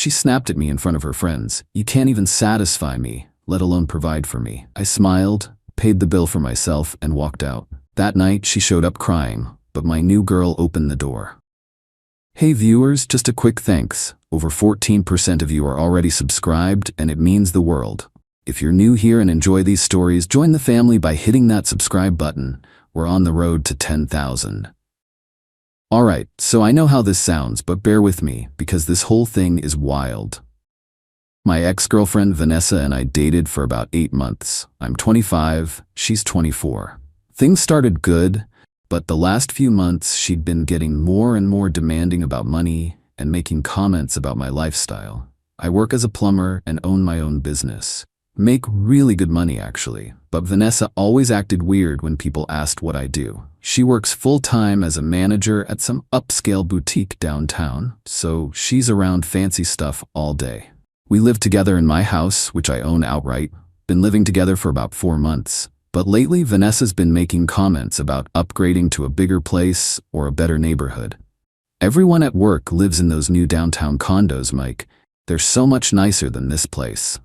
She snapped at me in front of her friends. "You can't even satisfy me, let alone provide for me." I smiled, paid the bill for myself, and walked out. That night, she showed up crying, but my new girl opened the door. Hey viewers, just a quick thanks. Over 14% of you are already subscribed, and it means the world. If you're new here and enjoy these stories, join the family by hitting that subscribe button. We're on the road to 10,000. Alright, so I know how this sounds, but bear with me, because this whole thing is wild. My ex-girlfriend Vanessa and I dated for about 8 months. I'm 25, she's 24. Things started good, but the last few months she'd been getting more and more demanding about money and making comments about my lifestyle. I work as a plumber and own my own business. Make really good money actually, but Vanessa always acted weird when people asked what I do. She works full-time as a manager at some upscale boutique downtown, so she's around fancy stuff all day. We live together in my house, which I own outright. Been living together for about 4 months. But lately, Vanessa's been making comments about upgrading to a bigger place or a better neighborhood. Everyone at work lives in those new downtown condos, Mike. They're so much nicer than this place.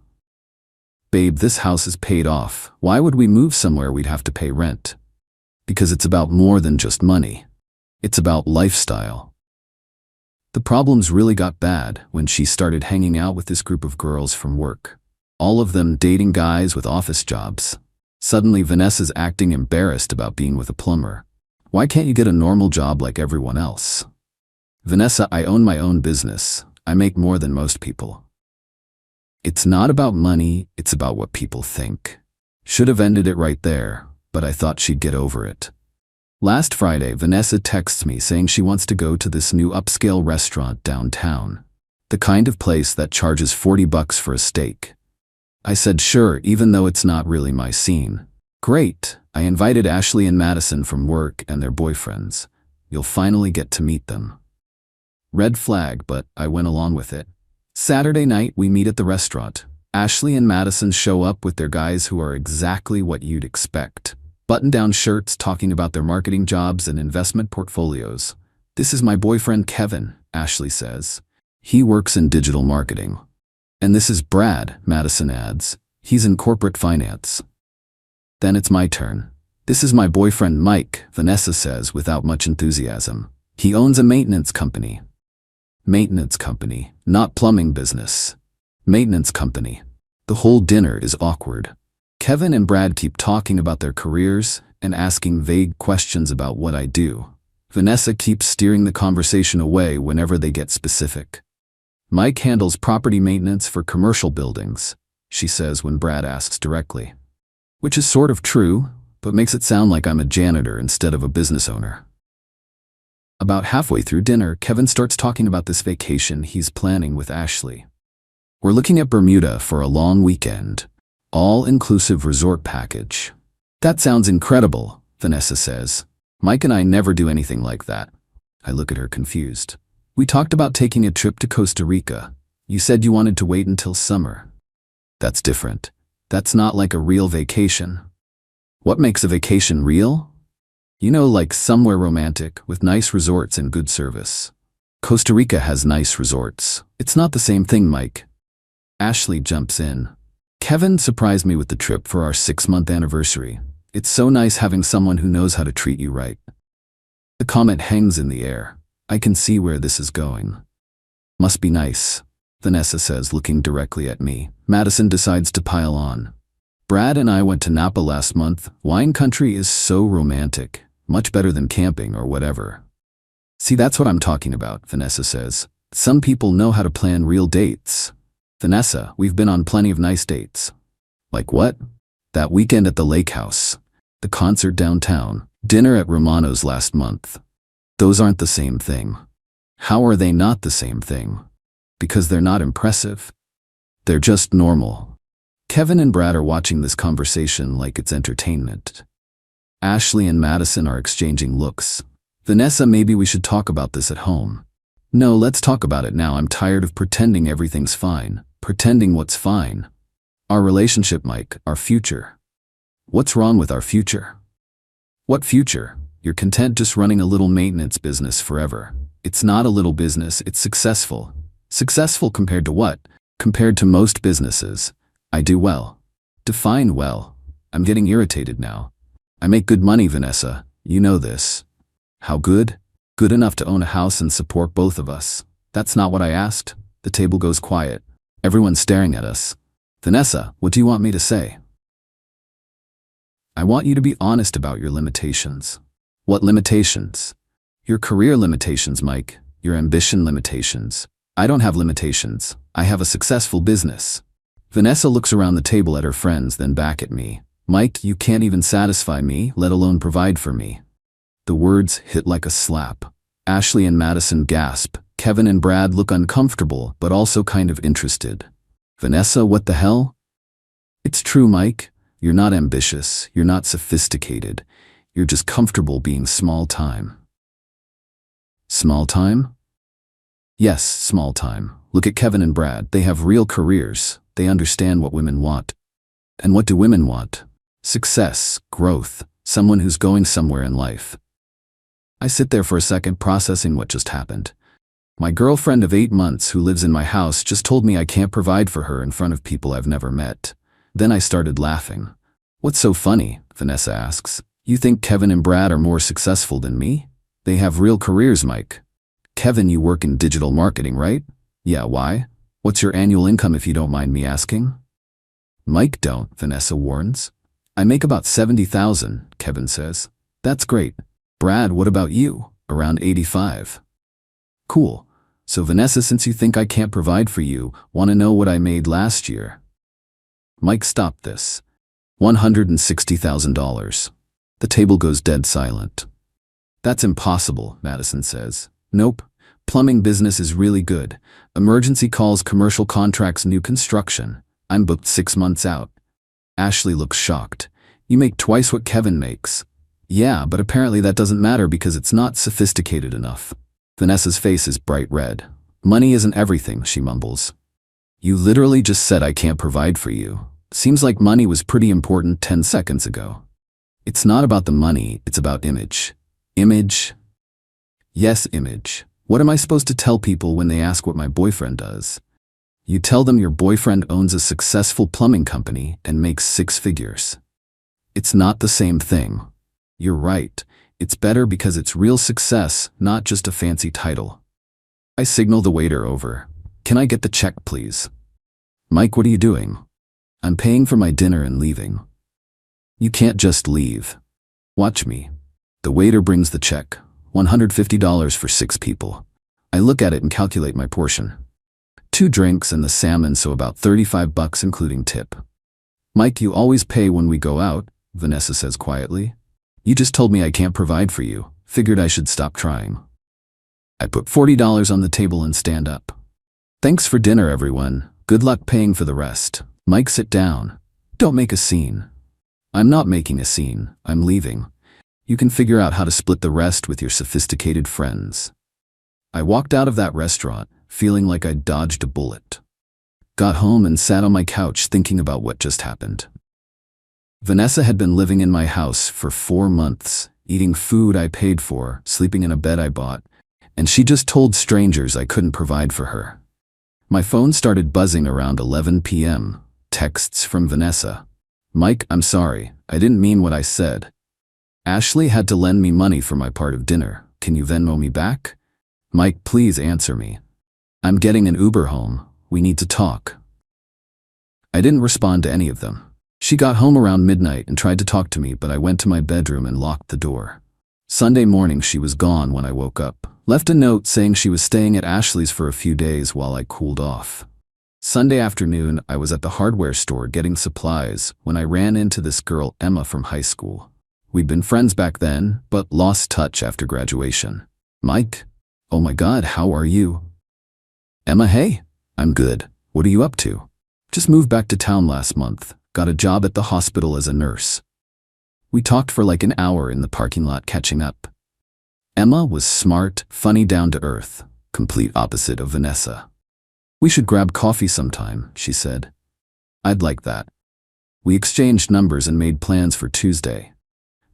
Babe, this house is paid off. Why would we move somewhere we'd have to pay rent? Because it's about more than just money. It's about lifestyle. The problems really got bad when she started hanging out with this group of girls from work. All of them dating guys with office jobs. Suddenly, Vanessa's acting embarrassed about being with a plumber. Why can't you get a normal job like everyone else? Vanessa, I own my own business. I make more than most people. It's not about money, it's about what people think. Should have ended it right there, but I thought she'd get over it. Last Friday, Vanessa texts me saying she wants to go to this new upscale restaurant downtown. The kind of place that charges $40 for a steak. I said sure, even though it's not really my scene. Great, I invited Ashley and Madison from work and their boyfriends. You'll finally get to meet them. Red flag, but I went along with it. Saturday night, we meet at the restaurant. Ashley and Madison show up with their guys who are exactly what you'd expect. Button-down shirts talking about their marketing jobs and investment portfolios. "This is my boyfriend Kevin," Ashley says. "He works in digital marketing." "And this is Brad," Madison adds. "He's in corporate finance." Then it's my turn. "This is my boyfriend Mike," Vanessa says without much enthusiasm. "He owns a maintenance company." Maintenance company, not plumbing business. Maintenance company. The whole dinner is awkward. Kevin and Brad keep talking about their careers and asking vague questions about what I do. Vanessa keeps steering the conversation away whenever they get specific. "Mike handles property maintenance for commercial buildings," she says when Brad asks directly. Which is sort of true, but makes it sound like I'm a janitor instead of a business owner. About halfway through dinner, Kevin starts talking about this vacation he's planning with Ashley. "We're looking at Bermuda for a long weekend. All-inclusive resort package." "That sounds incredible," Vanessa says. "Mike and I never do anything like that." I look at her confused. "We talked about taking a trip to Costa Rica. You said you wanted to wait until summer." "That's different. That's not like a real vacation." "What makes a vacation real?" "You know, like somewhere romantic, with nice resorts and good service." "Costa Rica has nice resorts. It's not the same thing, Mike." Ashley jumps in. "Kevin surprised me with the trip for our 6-month anniversary. It's so nice having someone who knows how to treat you right." The comment hangs in the air. I can see where this is going. "Must be nice," Vanessa says, looking directly at me. Madison decides to pile on. "Brad and I went to Napa last month. Wine country is so romantic. Much better than camping or whatever." "See, that's what I'm talking about," Vanessa says. "Some people know how to plan real dates." "Vanessa, we've been on plenty of nice dates." "Like what?" "That weekend at the lake house. The concert downtown. Dinner at Romano's last month." Those aren't the same thing. How are they not the same thing? Because they're not impressive. They're just normal. Kevin and Brad are watching this conversation like it's entertainment. Ashley and Madison are exchanging looks. "Vanessa, maybe we should talk about this at home." "No, let's talk about it now. I'm tired of pretending everything's fine. Pretending what's fine? Our relationship, Mike, our future." "What's wrong with our future?" "What future? You're content just running a little maintenance business forever." "It's not a little business, it's successful. Successful compared to what? Compared to most businesses. I do well. Define well. I'm getting irritated now. I make good money, Vanessa. You know this. How good? Good enough to own a house and support both of us. That's not what I asked. The table goes quiet. Everyone's staring at us. Vanessa, what do you want me to say? I want you to be honest about your limitations. What limitations? Your career limitations, Mike. Your ambition limitations. I don't have limitations. I have a successful business. Vanessa looks around the table at her friends, then back at me. Mike, you can't even satisfy me, let alone provide for me. The words hit like a slap. Ashley and Madison gasp. Kevin and Brad look uncomfortable, but also kind of interested. Vanessa, what the hell? It's true, Mike. You're not ambitious. You're not sophisticated. You're just comfortable being small time. Small time? Yes, small time. Look at Kevin and Brad. They have real careers. They understand what women want. And what do women want? Success, growth, someone who's going somewhere in life. I sit there for a second processing what just happened. My girlfriend of 8 months who lives in my house just told me I can't provide for her in front of people I've never met. Then I started laughing. What's so funny? Vanessa asks. You think Kevin and Brad are more successful than me? They have real careers, Mike. Kevin, you work in digital marketing, right? Yeah, why? What's your annual income if you don't mind me asking? Mike, don't, Vanessa warns. I make about 70,000, Kevin says. That's great. Brad, what about you? Around 85. Cool. So Vanessa, since you think I can't provide for you, want to know what I made last year? Mike, stop this. $160,000. The table goes dead silent. That's impossible, Madison says. Nope. Plumbing business is really good. Emergency calls, commercial contracts, new construction. I'm booked 6 months out. Ashley looks shocked. You make twice what Kevin makes. Yeah, but apparently that doesn't matter because it's not sophisticated enough. Vanessa's face is bright red. Money isn't everything, she mumbles. You literally just said I can't provide for you. Seems like money was pretty important 10 seconds ago. It's not about the money, it's about image. Image? Yes, image. What am I supposed to tell people when they ask what my boyfriend does? You tell them your boyfriend owns a successful plumbing company and makes 6 figures. It's not the same thing. You're right. It's better because it's real success, not just a fancy title. I signal the waiter over. Can I get the check, please? Mike, what are you doing? I'm paying for my dinner and leaving. You can't just leave. Watch me. The waiter brings the check. $150 for 6 people. I look at it and calculate my portion. 2 drinks and the salmon, so about $35 including tip. Mike, you always pay when we go out, Vanessa says quietly. You just told me I can't provide for you. Figured I should stop trying. I put $40 on the table and stand up. Thanks for dinner, everyone. Good luck paying for the rest. Mike, sit down. Don't make a scene. I'm not making a scene. I'm leaving. You can figure out how to split the rest with your sophisticated friends. I walked out of that restaurant, feeling like I'd dodged a bullet. Got home and sat on my couch thinking about what just happened. Vanessa had been living in my house for 4 months, eating food I paid for, sleeping in a bed I bought, and she just told strangers I couldn't provide for her. My phone started buzzing around 11 p.m. Texts from Vanessa. Mike, I'm sorry. I didn't mean what I said. Ashley had to lend me money for my part of dinner. Can you Venmo me back? Mike, please answer me. I'm getting an Uber home. We need to talk. I didn't respond to any of them. She got home around midnight and tried to talk to me, but I went to my bedroom and locked the door. Sunday morning she was gone when I woke up. Left a note saying she was staying at Ashley's for a few days while I cooled off. Sunday afternoon, I was at the hardware store getting supplies when I ran into this girl, Emma, from high school. We'd been friends back then, but lost touch after graduation. Mike? Oh my God, how are you? Emma, hey. I'm good. What are you up to? Just moved back to town last month. Got a job at the hospital as a nurse. We talked for like an hour in the parking lot catching up. Emma was smart, funny, down to earth, complete opposite of Vanessa. We should grab coffee sometime, she said. I'd like that. We exchanged numbers and made plans for Tuesday.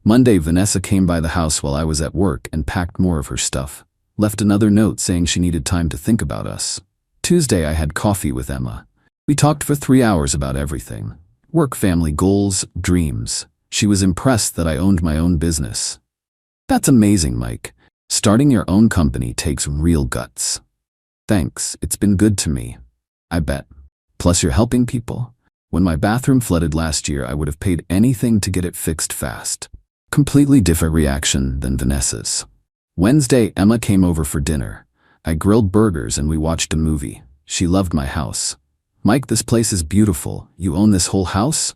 Monday, Vanessa came by the house while I was at work and packed more of her stuff. Left another note saying she needed time to think about us. Tuesday, I had coffee with Emma. We talked for 3 hours about everything. Work, family, goals, dreams. She was impressed that I owned my own business. That's amazing, Mike. Starting your own company takes real guts. Thanks, it's been good to me. I bet. Plus you're helping people. When my bathroom flooded last year, I would have paid anything to get it fixed fast. Completely different reaction than Vanessa's. Wednesday, Emma came over for dinner. I grilled burgers and we watched a movie. She loved my house. Mike, this place is beautiful. You own this whole house?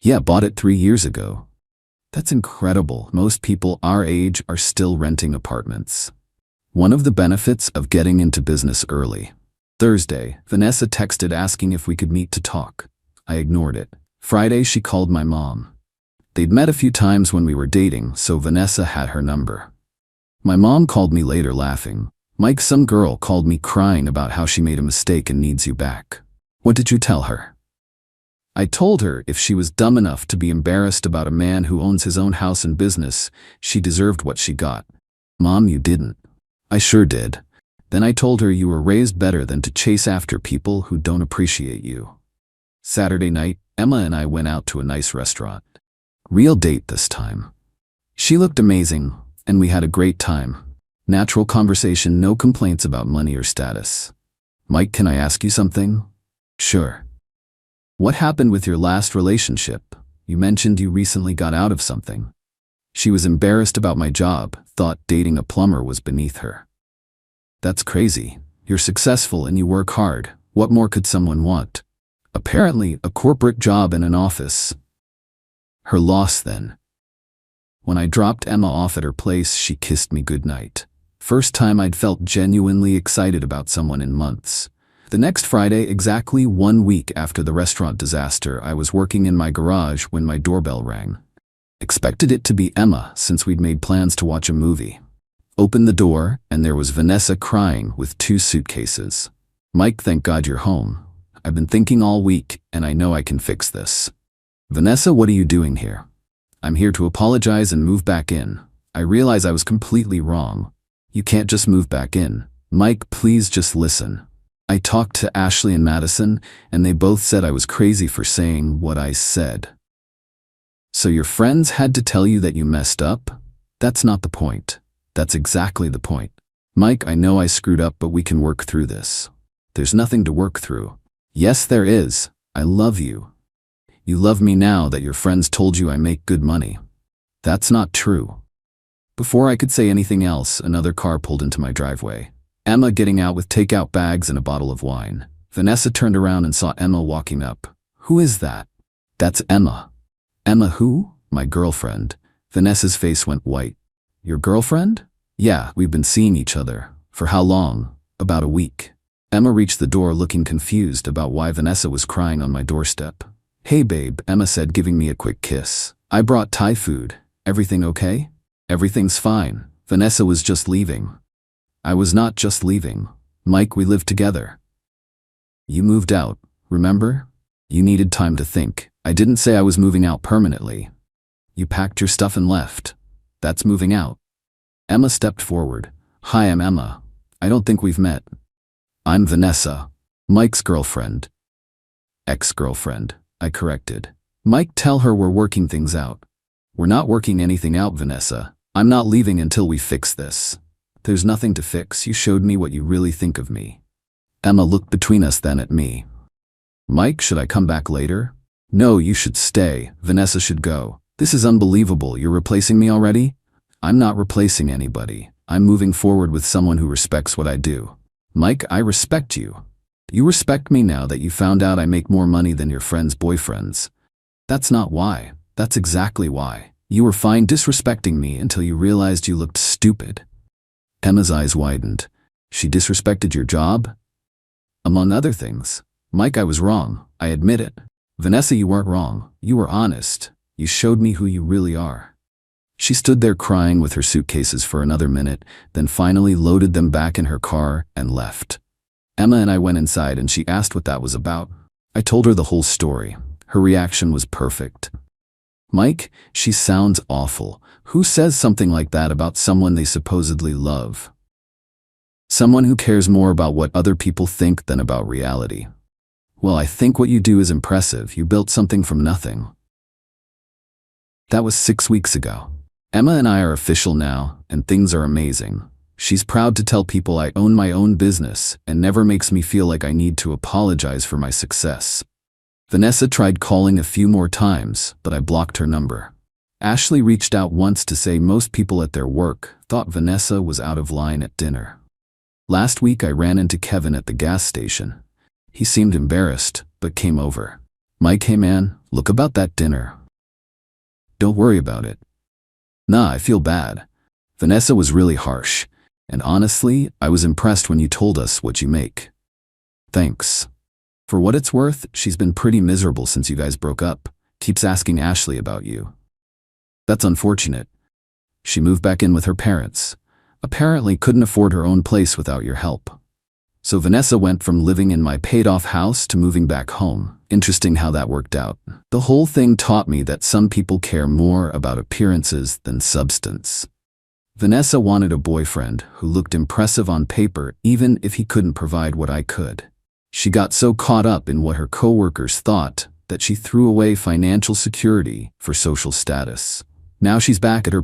Yeah, bought it 3 years ago. That's incredible. Most people our age are still renting apartments. One of the benefits of getting into business early. Thursday, Vanessa texted asking if we could meet to talk. I ignored it. Friday, she called my mom. They'd met a few times when we were dating, so Vanessa had her number. My mom called me later laughing. Mike, some girl called me crying about how she made a mistake and needs you back. What did you tell her? I told her if she was dumb enough to be embarrassed about a man who owns his own house and business, she deserved what she got. Mom, you didn't. I sure did. Then I told her you were raised better than to chase after people who don't appreciate you. Saturday night, Emma and I went out to a nice restaurant. Real date this time. She looked amazing, and we had a great time. Natural conversation, no complaints about money or status. Mike, can I ask you something? Sure. What happened with your last relationship? You mentioned you recently got out of something. She was embarrassed about my job, thought dating a plumber was beneath her. That's crazy. You're successful and you work hard. What more could someone want? Apparently, a corporate job in an office. Her loss then. When I dropped Emma off at her place, she kissed me goodnight. First time I'd felt genuinely excited about someone in months. The next Friday, exactly 1 week after the restaurant disaster, I was working in my garage when my doorbell rang. Expected it to be Emma since we'd made plans to watch a movie. Opened the door, and there was Vanessa crying with 2 suitcases. Mike, thank God you're home. I've been thinking all week, and I know I can fix this. Vanessa, what are you doing here? I'm here to apologize and move back in. I realize I was completely wrong. You can't just move back in. Mike, please just listen. I talked to Ashley and Madison, and they both said I was crazy for saying what I said. So your friends had to tell you that you messed up? That's not the point. That's exactly the point. Mike, I know I screwed up, but we can work through this. There's nothing to work through. Yes, there is. I love you. You love me now that your friends told you I make good money. That's not true. Before I could say anything else, another car pulled into my driveway. Emma getting out with takeout bags and a bottle of wine. Vanessa turned around and saw Emma walking up. Who is that? That's Emma. Emma who? My girlfriend. Vanessa's face went white. Your girlfriend? Yeah, we've been seeing each other. For how long? About a week. Emma reached the door looking confused about why Vanessa was crying on my doorstep. Hey babe, Emma said, giving me a quick kiss. I brought Thai food. Everything okay? Everything's fine. Vanessa was just leaving. I was not just leaving. Mike, we lived together. You moved out, remember? You needed time to think. I didn't say I was moving out permanently. You packed your stuff and left. That's moving out. Emma stepped forward. Hi, I'm Emma. I don't think we've met. I'm Vanessa, Mike's girlfriend. Ex-girlfriend, I corrected. Mike, tell her we're working things out. We're not working anything out, Vanessa. I'm not leaving until we fix this. There's nothing to fix. You showed me what you really think of me. Emma looked between us, then at me. Mike, should I come back later? No, you should stay. Vanessa should go. This is unbelievable. You're replacing me already? I'm not replacing anybody. I'm moving forward with someone who respects what I do. Mike, I respect you. You respect me now that you found out I make more money than your friends' boyfriends. That's not why. That's exactly why. You were fine disrespecting me until you realized you looked stupid. Emma's eyes widened. She disrespected your job? Among other things. Mike, I was wrong. I admit it. Vanessa, you weren't wrong. You were honest. You showed me who you really are. She stood there crying with her suitcases for another minute, then finally loaded them back in her car and left. Emma and I went inside and she asked what that was about. I told her the whole story. Her reaction was perfect. Mike, she sounds awful. Who says something like that about someone they supposedly love? Someone who cares more about what other people think than about reality. Well, I think what you do is impressive. You built something from nothing. That was 6 weeks ago. Emma and I are official now, and things are amazing. She's proud to tell people I own my own business and never makes me feel like I need to apologize for my success. Vanessa tried calling a few more times, but I blocked her number. Ashley reached out once to say most people at their work thought Vanessa was out of line at dinner. Last week I ran into Kevin at the gas station. He seemed embarrassed, but came over. "Mike, hey man, look about that dinner." "Don't worry about it." "Nah, I feel bad. Vanessa was really harsh. And honestly, I was impressed when you told us what you make." "Thanks." For what it's worth, she's been pretty miserable since you guys broke up. Keeps asking Ashley about you. "That's unfortunate. She moved back in with her parents. Apparently couldn't afford her own place without your help. So Vanessa went from living in my paid-off house to moving back home. Interesting how that worked out. The whole thing taught me that some people care more about appearances than substance. Vanessa wanted a boyfriend who looked impressive on paper even if he couldn't provide what I could. She got so caught up in what her coworkers thought that she threw away financial security for social status. Now she's back at her